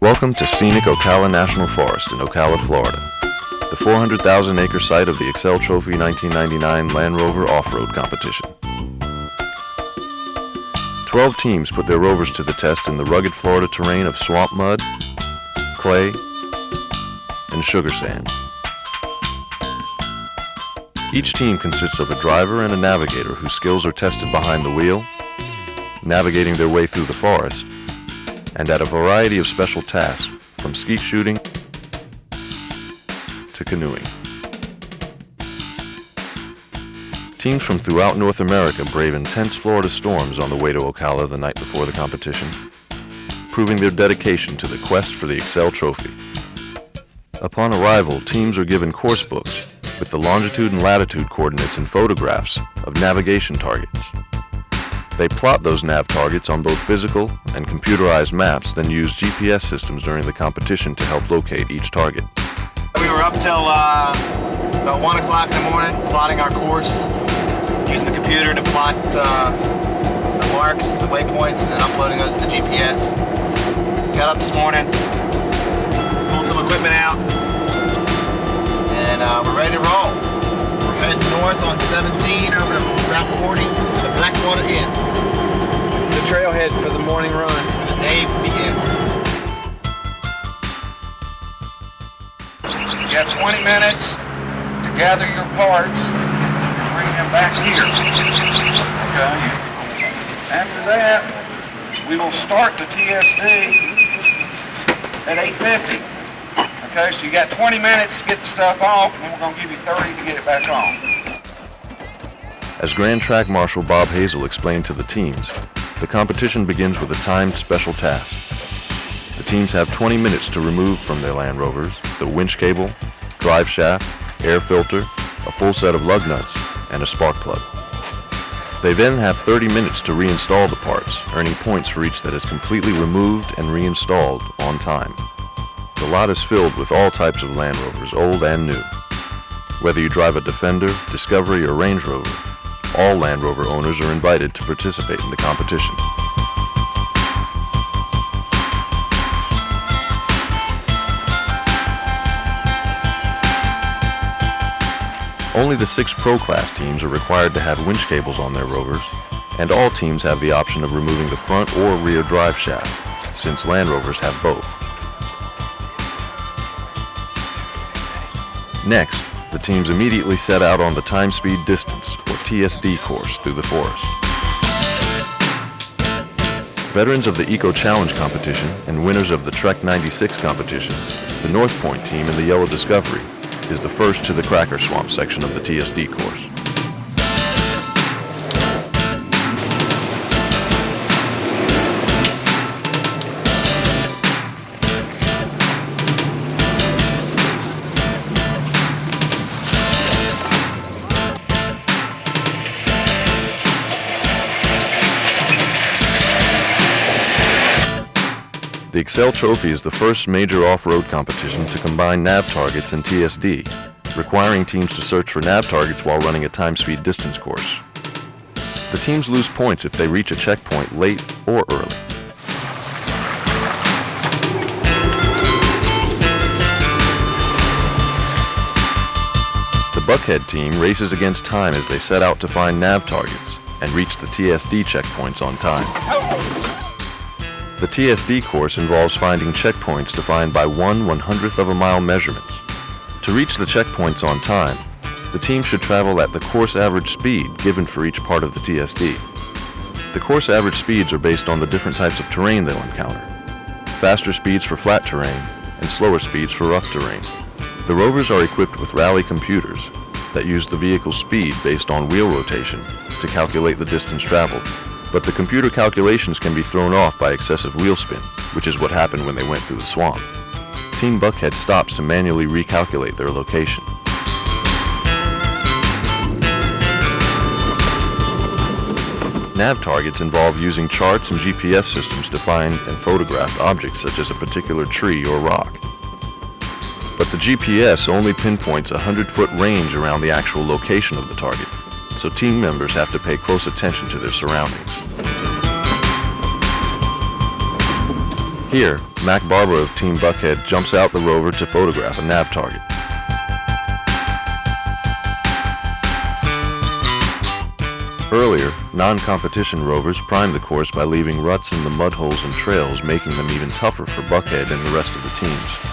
Welcome to scenic Ocala National Forest in Ocala, Florida, the 400,000-acre site of the Excel Trophy 1999 Land Rover off-road competition. 12 teams put their Rovers to the test in the rugged Florida terrain of swamp mud, clay, and sugar sand. Each team consists of a driver and a navigator whose skills are tested behind the wheel, navigating their way through the forest, and at a variety of special tasks, from skeet shooting to canoeing. Teams from throughout North America brave intense Florida storms on the way to Ocala the night before the competition, proving their dedication to the quest for the Excel Trophy. Upon arrival, teams are given course books with the longitude and latitude coordinates and photographs of navigation targets. They plot those nav targets on both physical and computerized maps, then use GPS systems during the competition to help locate each target. We were up till about 1 o'clock in the morning, plotting our course, using the computer to plot the marks, the waypoints, and then uploading those to the GPS. Got up this morning, pulled some equipment out, and we're ready to roll. We're heading north on 17 over to Route 40 to the Blackwater Inn. The trailhead for the morning run. The day begins. You have 20 minutes to gather your parts and bring them back here. Okay. After that, we will start the TSD at 8:50. Okay, so you got 20 minutes to get the stuff off, and then we're going to give you 30 to get it back on. As Grand Track Marshal Bob Hazel explained to the teams, the competition begins with a timed special task. The teams have 20 minutes to remove from their Land Rovers the winch cable, drive shaft, air filter, a full set of lug nuts, and a spark plug. They then have 30 minutes to reinstall the parts, earning points for each that is completely removed and reinstalled on time. The lot is filled with all types of Land Rovers, old and new. Whether you drive a Defender, Discovery, or Range Rover, all Land Rover owners are invited to participate in the competition. Only the 6 Pro Class teams are required to have winch cables on their Rovers, and all teams have the option of removing the front or rear drive shaft, since Land Rovers have both. Next, the teams immediately set out on the time speed distance, or TSD course, through the forest. Veterans of the Eco Challenge competition and winners of the Trek 96 competition, the North Point team in the Yellow Discovery is the first to the Cracker Swamp section of the TSD course. The Excel Trophy is the first major off-road competition to combine nav targets and TSD, requiring teams to search for nav targets while running a time-speed distance course. The teams lose points if they reach a checkpoint late or early. The Buckhead team races against time as they set out to find nav targets and reach the TSD checkpoints on time. The TSD course involves finding checkpoints defined by 1/100th of a mile measurements. To reach the checkpoints on time, the team should travel at the course average speed given for each part of the TSD. The course average speeds are based on the different types of terrain they'll encounter. Faster speeds for flat terrain and slower speeds for rough terrain. The Rovers are equipped with rally computers that use the vehicle's speed based on wheel rotation to calculate the distance traveled. But the computer calculations can be thrown off by excessive wheel spin, which is what happened when they went through the swamp. Team Buckhead stops to manually recalculate their location. Nav targets involve using charts and GPS systems to find and photograph objects such as a particular tree or rock. But the GPS only pinpoints a 100-foot range around the actual location of the target, so team members have to pay close attention to their surroundings. Here, Mac Barber of Team Buckhead jumps out the Rover to photograph a nav target. Earlier, non-competition Rovers primed the course by leaving ruts in the mud holes and trails, making them even tougher for Buckhead and the rest of the teams.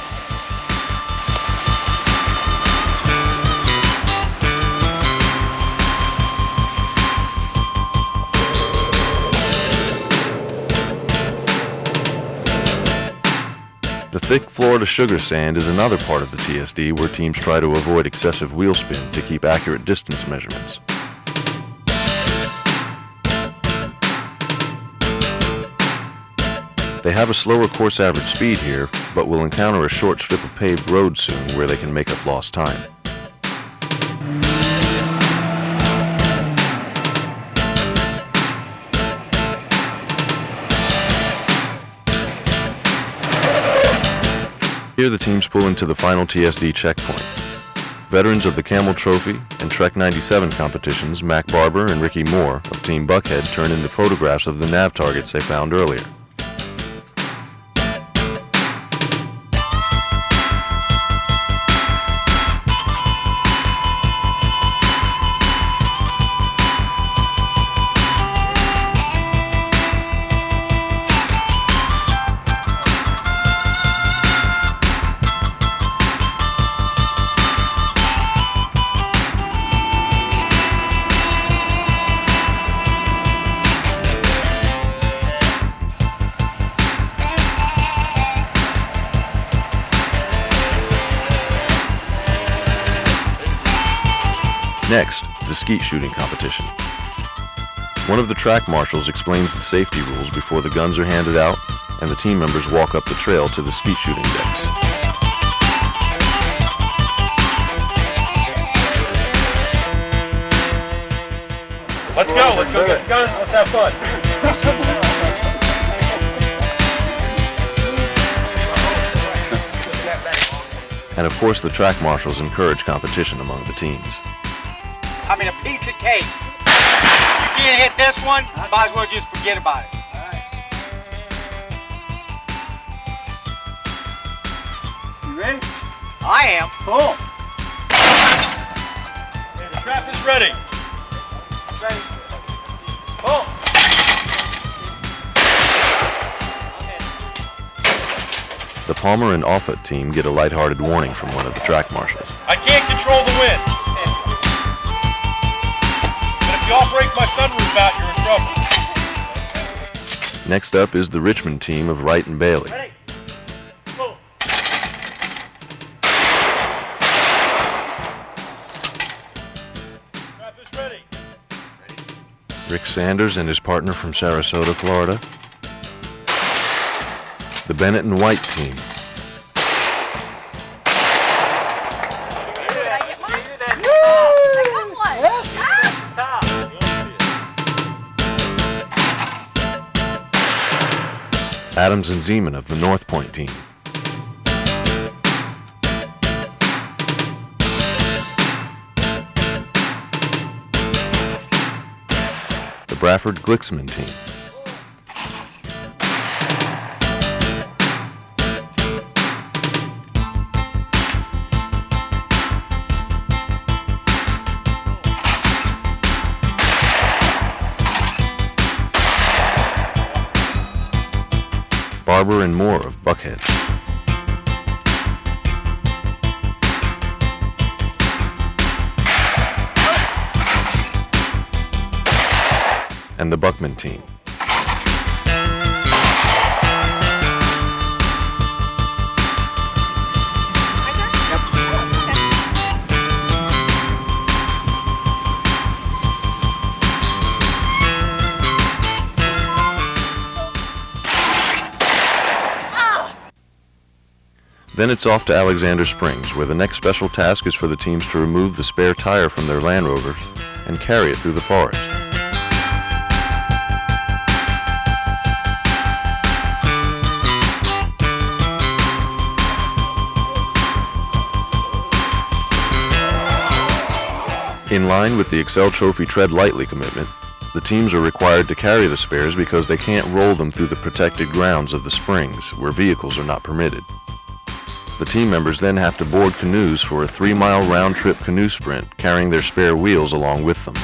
The thick Florida sugar sand is another part of the TSD where teams try to avoid excessive wheel spin to keep accurate distance measurements. They have a slower course average speed here, but will encounter a short strip of paved road soon where they can make up lost time. Here the teams pull into the final TSD checkpoint. Veterans of the Camel Trophy and Trek 97 competitions, Mac Barber and Ricky Moore of Team Buckhead turn in the photographs of the nav targets they found earlier. Next, the skeet shooting competition. One of the track marshals explains the safety rules before the guns are handed out, and the team members walk up the trail to the skeet shooting decks. Let's go get the guns, let's have fun. And of course, the track marshals encourage competition among the teams. I mean, a piece of cake. You can't hit this one, might as well just forget about it. You ready? I am. Cool. Okay, the trap is ready. Ready. Cool. The Palmer and Offutt team get a lighthearted warning from one of the track marshals. I can't control the wind. But if y'all break my sunroof out, you're in trouble. Next up is the Richmond team of Wright and Bailey. Ready? Cool. Trap is ready. Rick Sanders and his partner from Sarasota, Florida. The Bennett and White team. Adams and Zeman of the North Point team. The Bradford Glicksman team. Barber and Moore of Buckhead. And the Buckman team. Then it's off to Alexander Springs, where the next special task is for the teams to remove the spare tire from their Land Rovers and carry it through the forest. In line with the Excel Trophy Tread Lightly commitment, The teams are required to carry the spares because they can't roll them through the protected grounds of the springs, where vehicles are not permitted. The team members then have to board canoes for a 3-mile round-trip canoe sprint, carrying their spare wheels along with them.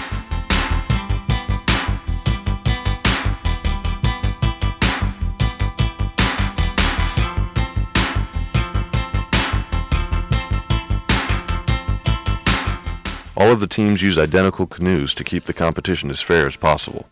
All of the teams use identical canoes to keep the competition as fair as possible.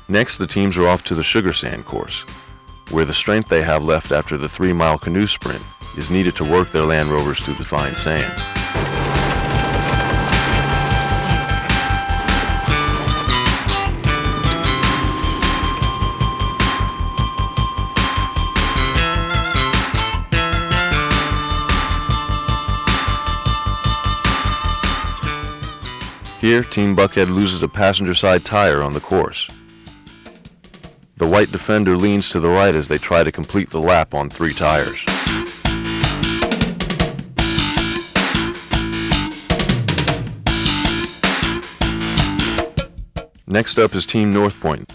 Next, the teams are off to the sugar sand course, where the strength they have left after the 3-mile canoe sprint is needed to work their Land Rovers through the fine sand. Here, Team Buckhead loses a passenger side tire on the course. The white defender leans to the right as they try to complete the lap on 3 tires. Next up is Team North Point.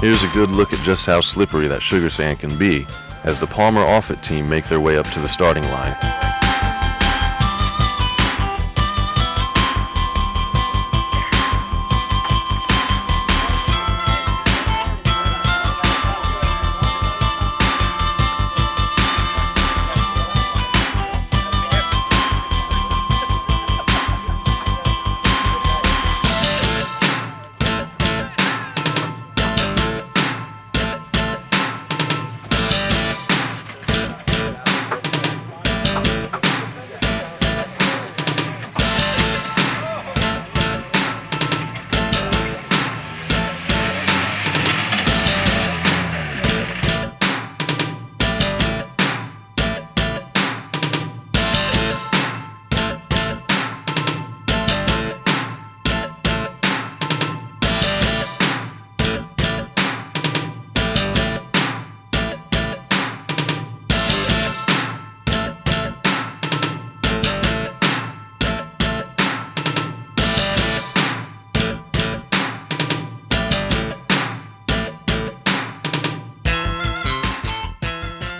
Here's a good look at just how slippery that sugar sand can be as the Palmer Offit team make their way up to the starting line.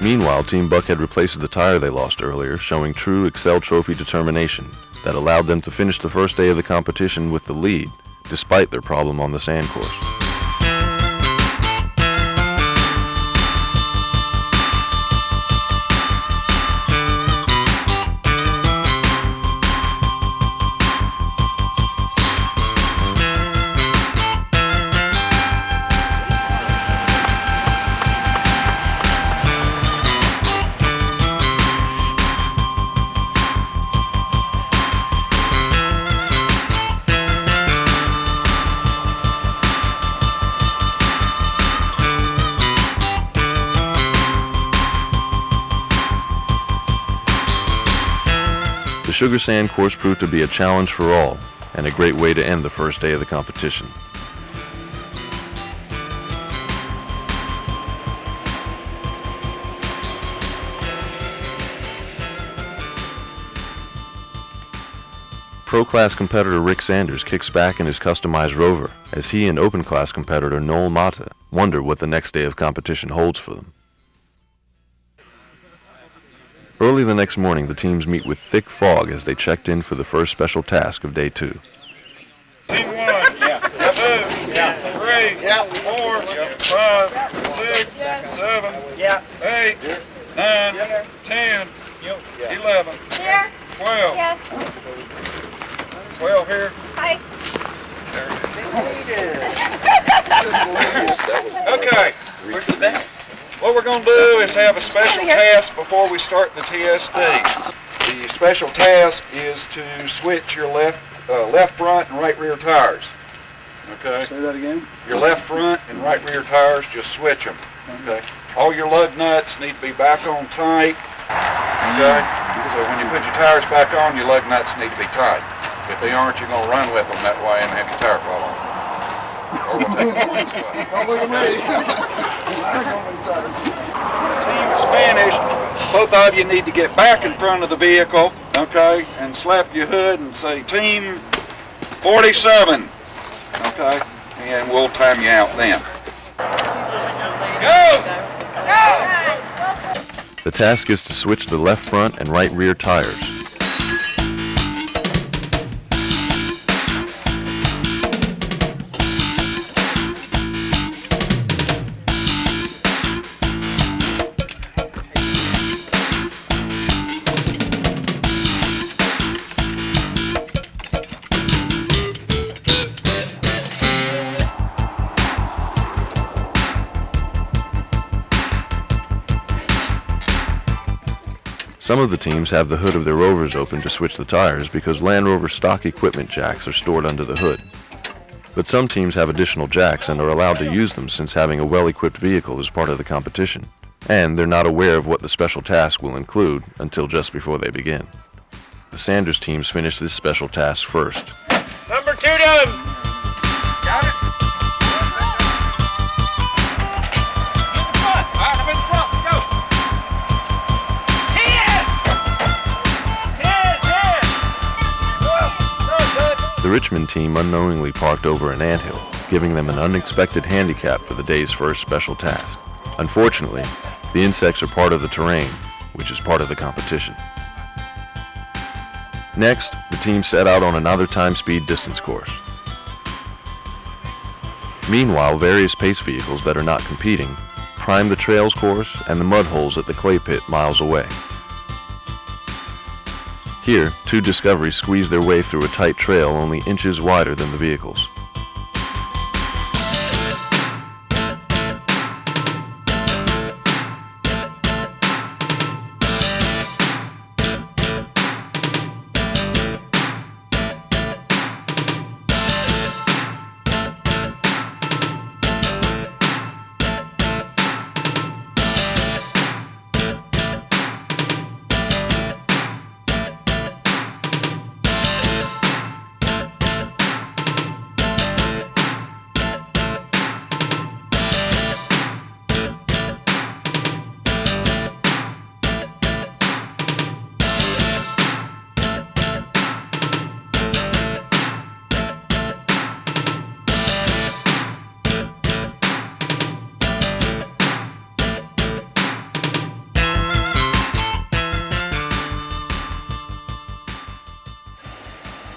Meanwhile, Team Buckhead replaces the tire they lost earlier, showing true Excel Trophy determination that allowed them to finish the first day of the competition with the lead, despite their problem on the sand course. sugar sand course proved to be a challenge for all and a great way to end the first day of the competition. Pro-class competitor Rick Sanders kicks back in his customized Rover as he and open-class competitor Noel Mata wonder what the next day of competition holds for them. Early the next morning, the teams meet with thick fog as they checked in for the first special task of day 2. Team 1, yeah. 2, yeah. 3, yeah. 4, yeah. 5, 6, 7, yeah. 8, 9, 10, 11, 12. Yes. 12 here. Hi. Okay. What we're going to do is have a special task before we start the TSD. The special task is to switch your left front and right rear tires. Okay. Say that again. Your left front and right rear tires, just switch them. Okay. All your lug nuts need to be back on tight. Okay. So when you put your tires back on, your lug nuts need to be tight. If they aren't, you're going to run with them that way and have your tire fall off. Or we'll take the points away. Don't look at me. Team is Spanish. Both of you need to get back in front of the vehicle, okay, and slap your hood and say Team 47, okay, and we'll time you out then. Go! The task is to switch the left front and right rear tires. Some of the teams have the hood of their Rovers open to switch the tires because Land Rover stock equipment jacks are stored under the hood. But some teams have additional jacks and are allowed to use them since having a well-equipped vehicle is part of the competition. And they're not aware of what the special task will include until just before they begin. The Sanders teams finish this special task first. Number 2 done. Got it? The Richmond team unknowingly parked over an anthill, giving them an unexpected handicap for the day's first special task. Unfortunately, the insects are part of the terrain, which is part of the competition. Next, the team set out on another time-speed distance course. Meanwhile, various pace vehicles that are not competing prime the trails course and the mud holes at the clay pit miles away. Here, 2 Discoveries squeeze their way through a tight trail only inches wider than the vehicles.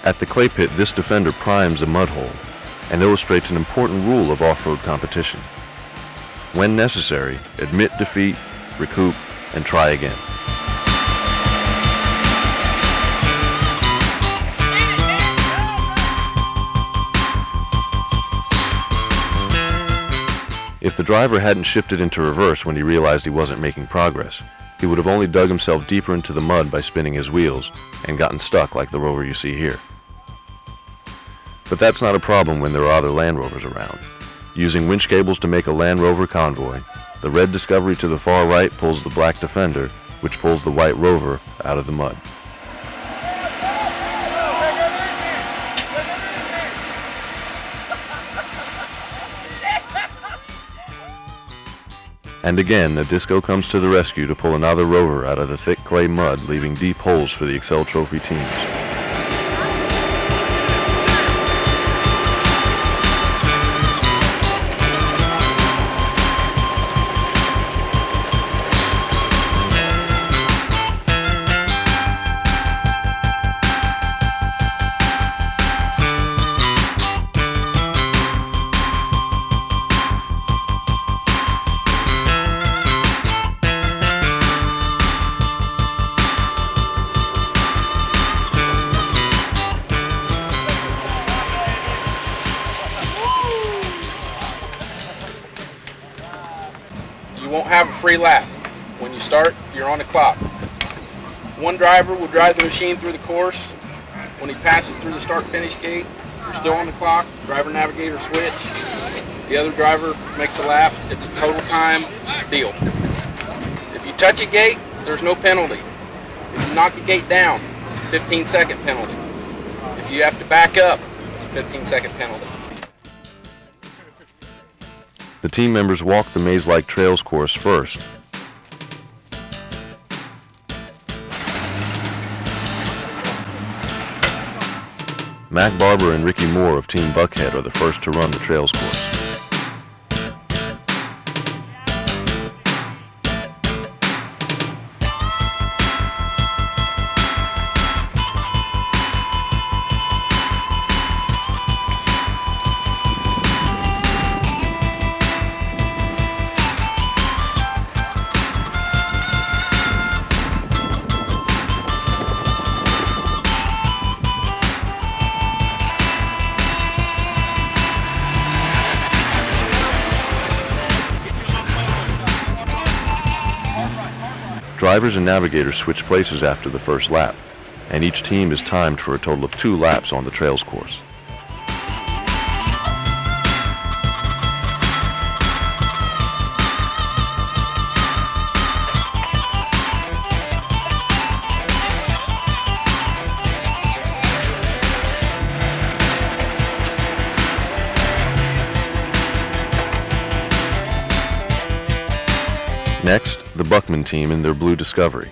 At the clay pit, this defender primes a mud hole and illustrates an important rule of off-road competition. When necessary, admit defeat, recoup, and try again. If the driver hadn't shifted into reverse when he realized he wasn't making progress, he would have only dug himself deeper into the mud by spinning his wheels and gotten stuck like the Rover you see here. But that's not a problem when there are other Land Rovers around. Using winch cables to make a Land Rover convoy, the red Discovery to the far right pulls the black Defender, which pulls the white Rover out of the mud. And again, a disco comes to the rescue to pull another rover out of the thick clay mud, leaving deep holes for the Excel Trophy teams. You won't have a free lap. When you start, you're on the clock. One driver will drive the machine through the course. When he passes through the start-finish gate, you're still on the clock. Driver navigator switch. The other driver makes a lap. It's a total time deal. If you touch a gate, there's no penalty. If you knock a gate down, it's a 15-second penalty. If you have to back up, it's a 15-second penalty. The team members walk the maze-like trails course first. Mac Barber and Ricky Moore of Team Buckhead are the first to run the trails course. Drivers and navigators switch places after the first lap, and each team is timed for a total of 2 laps on the trails course. Next, the Buckman team in their blue Discovery.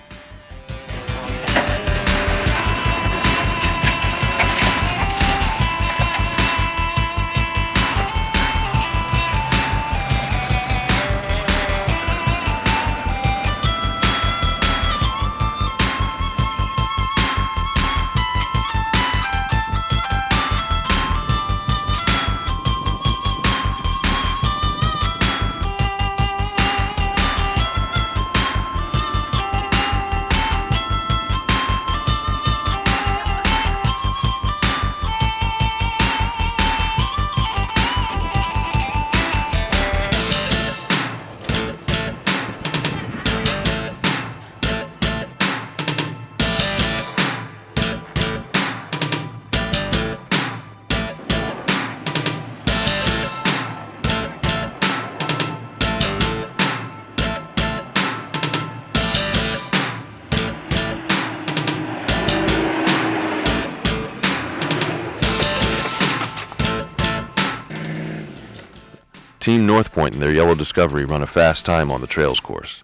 Team North Point and their yellow Discovery run a fast time on the trails course.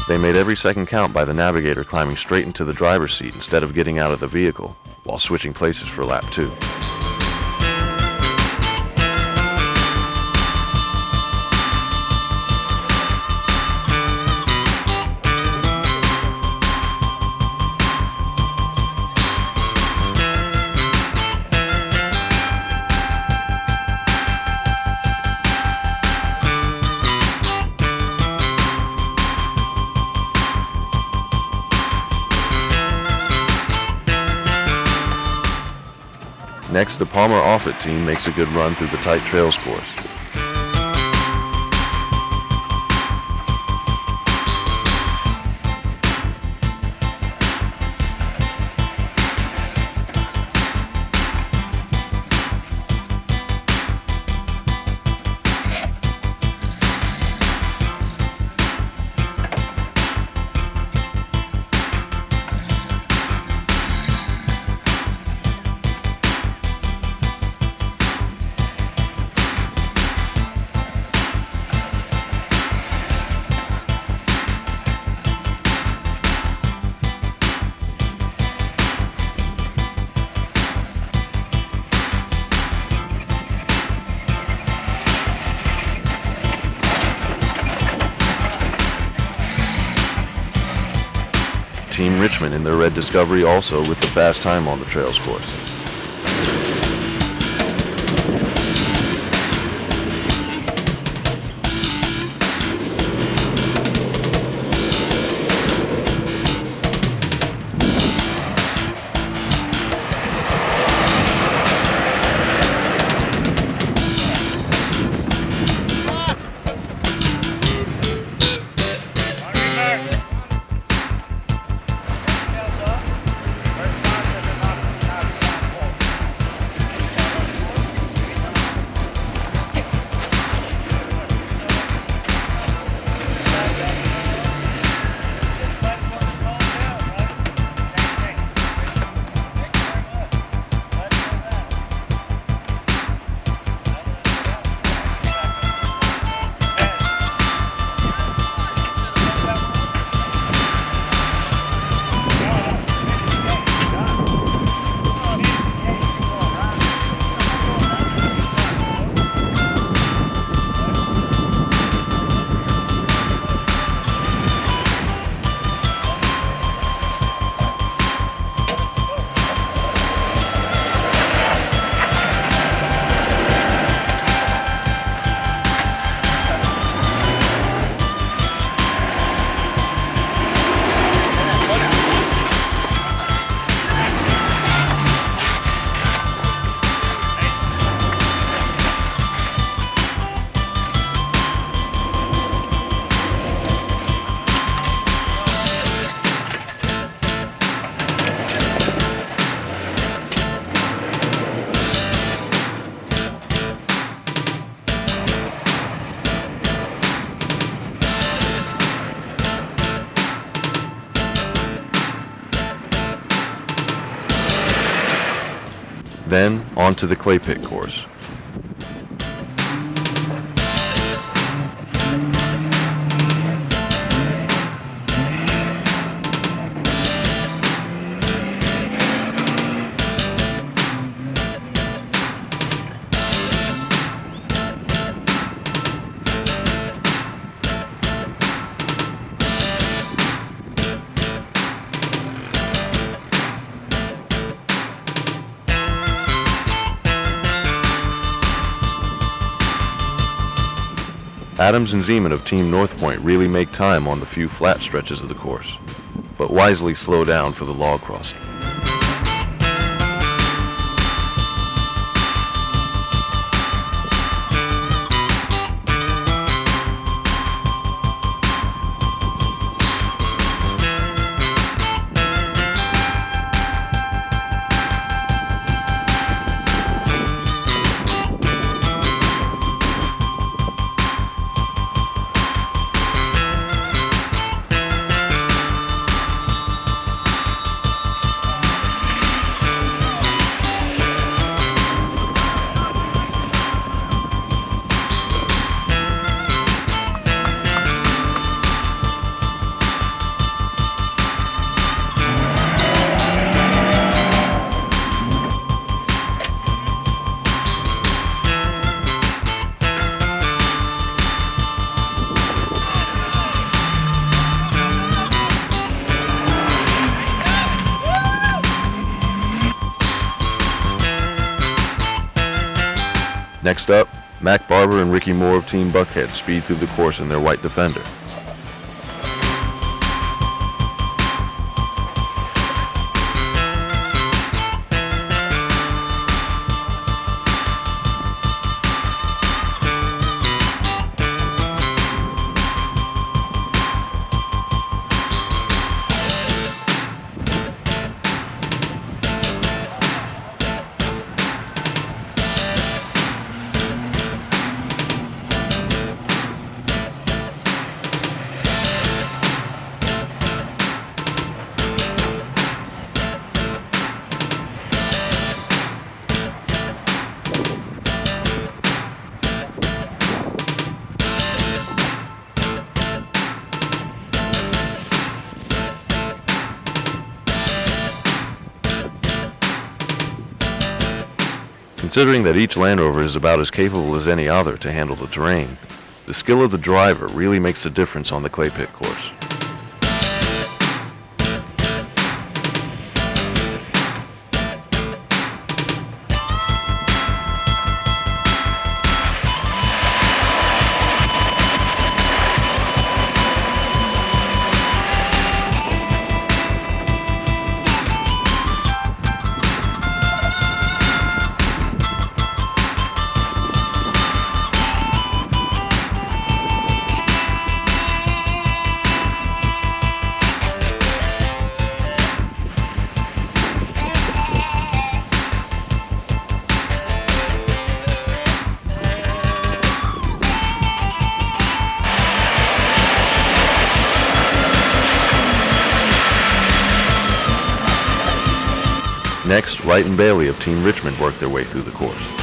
They made every second count by the navigator climbing straight into the driver's seat instead of getting out of the vehicle, while switching places for lap 2. Next, the Palmer Offutt team makes a good run through the tight trails course. Team Richmond in their red Discovery also with the fast time on the trails course. Then, on to the clay pit course. Adams and Zeman of Team North Point really make time on the few flat stretches of the course, but wisely slow down for the log crossing. Next up, Mac Barber and Ricky Moore of Team Buckhead speed through the course in their white Defender. Considering that each Land Rover is about as capable as any other to handle the terrain, the skill of the driver really makes a difference on the clay pit course. Next, Wright and Bailey of Team Richmond work their way through the course.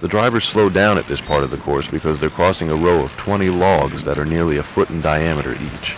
The drivers slow down at this part of the course because they're crossing a row of 20 logs that are nearly a foot in diameter each.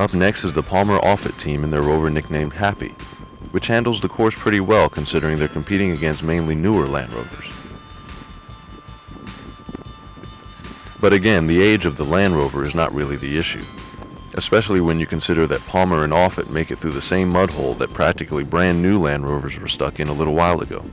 Up next is the Palmer Offutt team in their Rover nicknamed Happy, which handles the course pretty well considering they're competing against mainly newer Land Rovers. But again, the age of the Land Rover is not really the issue, especially when you consider that Palmer and Offutt make it through the same mud hole that practically brand new Land Rovers were stuck in a little while ago.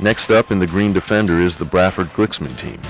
Next up in the green Defender is the Bradford-Glicksman team.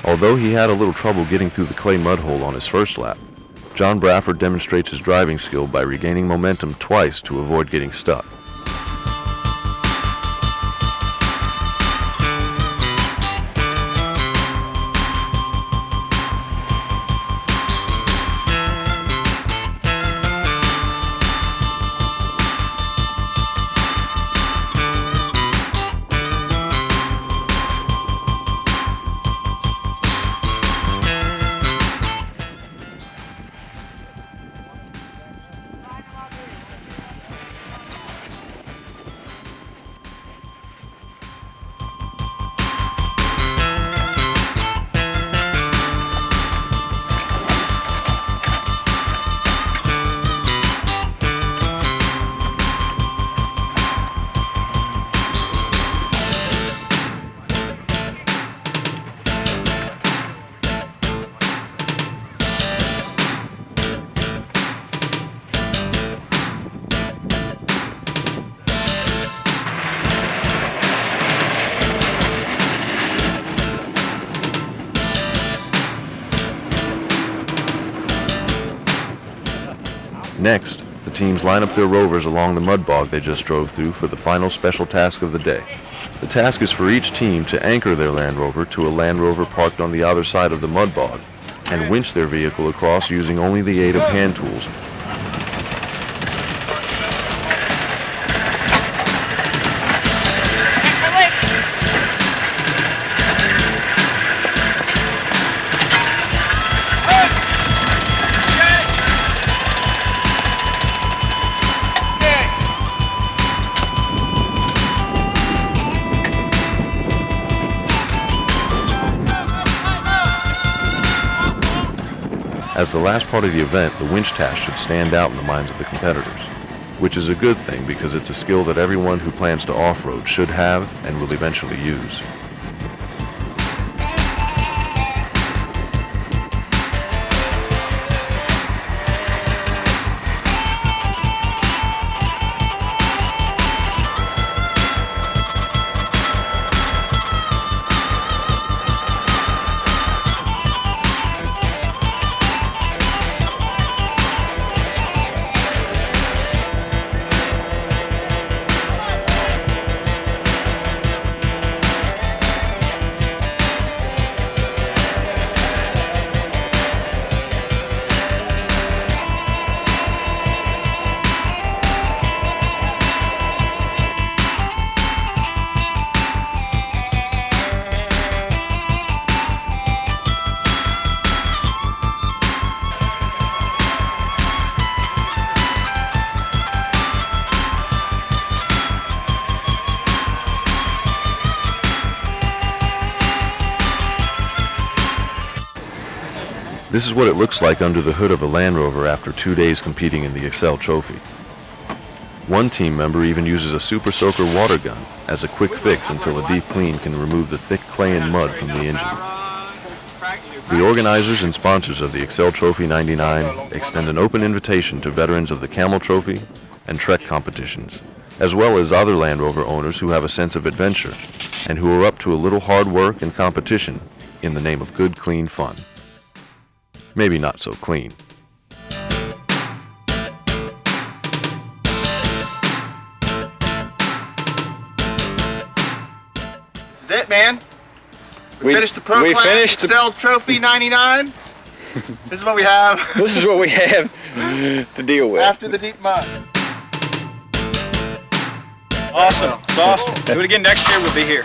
Although he had a little trouble getting through the clay mud hole on his first lap, John Bradford demonstrates his driving skill by regaining momentum twice to avoid getting stuck. Next, the teams line up their Rovers along the mud bog they just drove through for the final special task of the day. The task is for each team to anchor their Land Rover to a Land Rover parked on the other side of the mud bog and winch their vehicle across using only the aid of hand tools. As the last part of the event, the winch task should stand out in the minds of the competitors, which is a good thing because it's a skill that everyone who plans to off-road should have and will eventually use. This is what it looks like under the hood of a Land Rover after 2 days competing in the Excel Trophy. One team member even uses a Super Soaker water gun as a quick fix until a deep clean can remove the thick clay and mud from the engine. The organizers and sponsors of the Excel Trophy 99 extend an open invitation to veterans of the Camel Trophy and Trek competitions, as well as other Land Rover owners who have a sense of adventure and who are up to a little hard work and competition in the name of good, clean fun. Maybe not so clean. This is it, man. We finished the Pro Class Excel Trophy 99. This is what we have. This is what we have to deal with. After the deep mud. Awesome. It's awesome. Do it again next year, we'll be here.